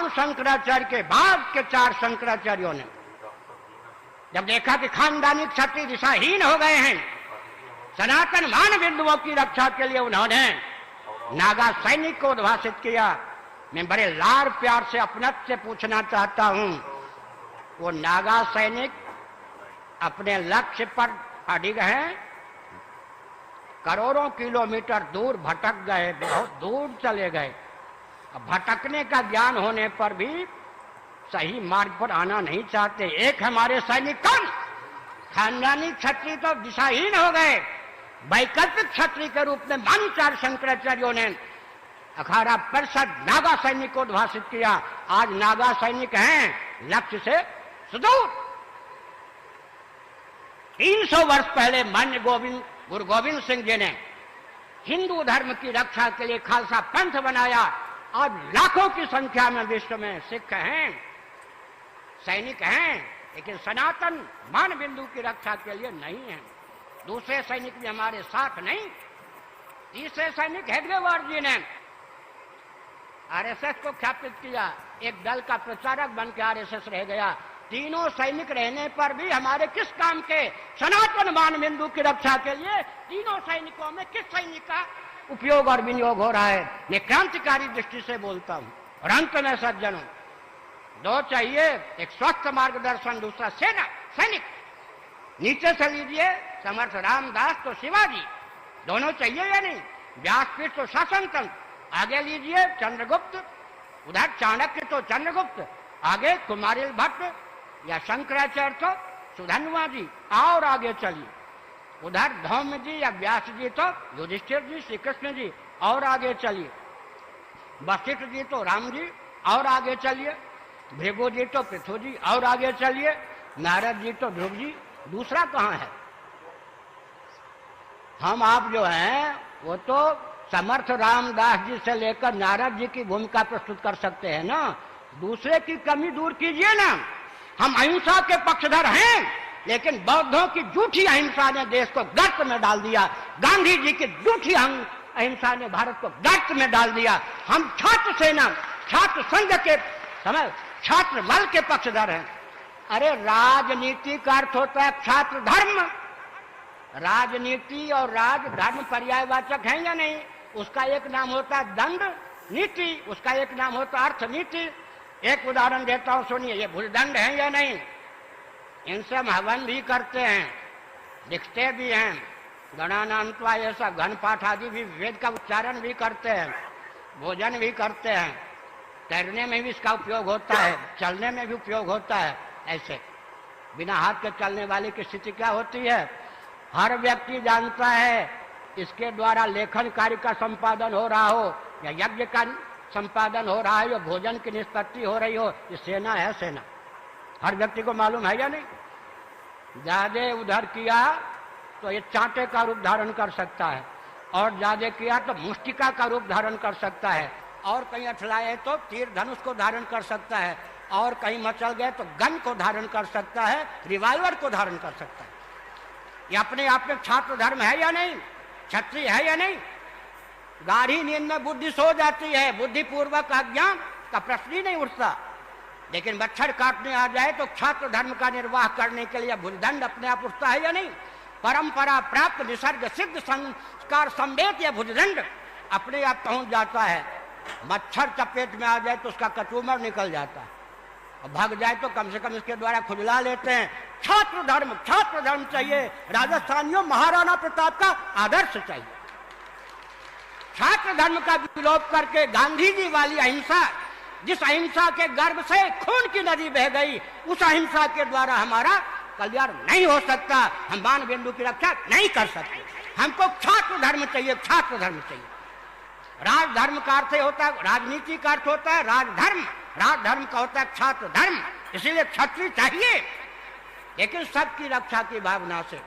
शंकराचार्य के बाद के 4 शंकराचार्यों ने जब देखा कि खानदानी क्षत्रिय दिशाहीन हो गए हैं, सनातन मान बिंदुओं की रक्षा के लिए उन्होंने नागा सैनिक को उद्भाषित किया। मैं बड़े लाड़ प्यार से अपनत से पूछना चाहता हूं, वो नागा सैनिक अपने लक्ष्य पर अडिग हैं, करोड़ों किलोमीटर दूर भटक गए, बहुत दूर चले गए। अब भटकने का ज्ञान होने पर भी सही मार्ग पर आना नहीं चाहते। एक हमारे सैनिक कम खानदानी क्षत्रिय तो दिशाहीन हो गए, वैकल्पिक क्षत्रिय के रूप में मान 4 शंकराचार्यों ने अखाड़ा परिषद नागा सैनिक को उद्भाषित किया। आज नागा सैनिक हैं लक्ष्य से सुदूर। 300 वर्ष पहले मान्य गुरु गोविंद सिंह जी ने हिंदू धर्म की रक्षा के लिए खालसा पंथ बनाया। आज लाखों की संख्या में विश्व में सिख हैं, सैनिक हैं, लेकिन सनातन मान बिंदु की रक्षा के लिए नहीं है। दूसरे सैनिक भी हमारे साथ नहीं। तीसरे सैनिक हेडगेवार जी ने आरएसएस को ख्यापित किया, एक दल का प्रचारक बन के आरएसएस रह गया। तीनों सैनिक रहने पर भी हमारे किस काम के? सनातन मान बिंदु की रक्षा के लिए तीनों सैनिकों में किस सैनिक का उपयोग और विनियोग हो रहा है? मैं क्रांतिकारी दृष्टि से बोलता हूं। और अंत में सज्जनों, 2 चाहिए, एक स्वस्थ मार्गदर्शन, दूसरा सेना सैनिक। नीचे से लीजिए समर्थ रामदास तो शिवाजी, दोनों चाहिए या नहीं? व्यासपीठ तो शासन तंत्र, आगे लीजिए चंद्रगुप्त, उधर चाणक्य तो चंद्रगुप्त, आगे कुमारिल भट्ट या शंकराचार्य तो सुधन्वा जी, और आगे चलिए उधर धौम्य जी या व्यास जी तो युधिष्ठिर जी, श्री कृष्ण जी, और आगे चलिए वशिष्ठ जी तो राम जी, और आगे चलिए भृगु जी तो पृथु जी, और आगे चलिए नारद जी तो ध्रुव जी। दूसरा कहाँ है? हम आप जो हैं वो तो समर्थ रामदास जी से लेकर नारद जी की भूमिका प्रस्तुत कर सकते हैं ना। दूसरे की कमी दूर कीजिए ना। हम अहिंसा के पक्षधर हैं, लेकिन बौद्धों की झूठी अहिंसा ने देश को गर्त में डाल दिया। गांधी जी की झूठी अहिंसा ने भारत को गर्त में डाल दिया। हम छात्र सेना, छात्र संघ के समय छात्र बल के पक्षधर हैं। अरे राजनीति का अर्थ होता है छात्र धर्म। राजनीति और राजधर्म पर्यायवाचक है या नहीं? उसका एक नाम होता है दंड नीति, उसका एक नाम होता है अर्थनीति। एक उदाहरण देता हूं, सुनिए। ये भूलदंड है या नहीं? इनसे हम हवन भी करते हैं, लिखते भी हैं, गणानान्त्वा ऐसा घन पाठ आदि भी, वेद का उच्चारण भी करते हैं, भोजन भी करते हैं, तैरने में भी इसका उपयोग होता है, चलने में भी उपयोग होता है। ऐसे बिना हाथ के चलने वाले की स्थिति क्या होती है? हर व्यक्ति जानता है इसके द्वारा लेखन कार्य का संपादन हो रहा हो या यज्ञ का संपादन हो रहा है या भोजन की निष्पत्ति हो रही हो, ये सेना है। सेना हर व्यक्ति को मालूम है या नहीं? ज्यादा उधर किया तो ये चांटे का रूप धारण कर सकता है, और ज्यादा किया तो मुष्टिका का रूप धारण कर सकता है, और कहीं अठलाए तो तीर धनुष को धारण कर सकता है, और कहीं मचल गए तो गन को धारण कर सकता है, रिवॉल्वर को धारण कर सकता है। ये अपने आप में छात्र धर्म है या नहीं? क्षत्रिय है या नहीं? गाढ़ी नींद में बुद्धि सो जाती है, बुद्धिपूर्वक अज्ञान का प्रश्न ही नहीं उठता। लेकिन मच्छर काटने आ जाए तो छात्र धर्म का निर्वाह करने के लिए भूलदंड अपने आप उठता है या नहीं? परंपरा प्राप्त निसर्ग सिद्ध संस्कार संवेद या भूलदंड अपने आप पहुंच जाता है। मच्छर चपेट में आ जाए तो उसका कचूमर निकल जाता है, और भाग जाए तो कम से कम इसके द्वारा खुजला लेते हैं। छात्र धर्म चाहिए। राजस्थानियों, महाराणा प्रताप का आदर्श चाहिए। छात्र धर्म का विलोप करके गांधी जी वाली अहिंसा, जिस अहिंसा के गर्भ से खून की नदी बह गई, उस अहिंसा के द्वारा हमारा कल्याण नहीं हो सकता। हम मान बिंदु की रक्षा नहीं कर सकते। हमको छात्र धर्म चाहिए, छात्र धर्म चाहिए। राजधर्म का अर्थ होता है, राजनीति का अर्थ होता है राजधर्म, राजधर्म का होता है छात्र धर्म। इसीलिए क्षत्रिय चाहिए, लेकिन सबकी रक्षा की भावना से।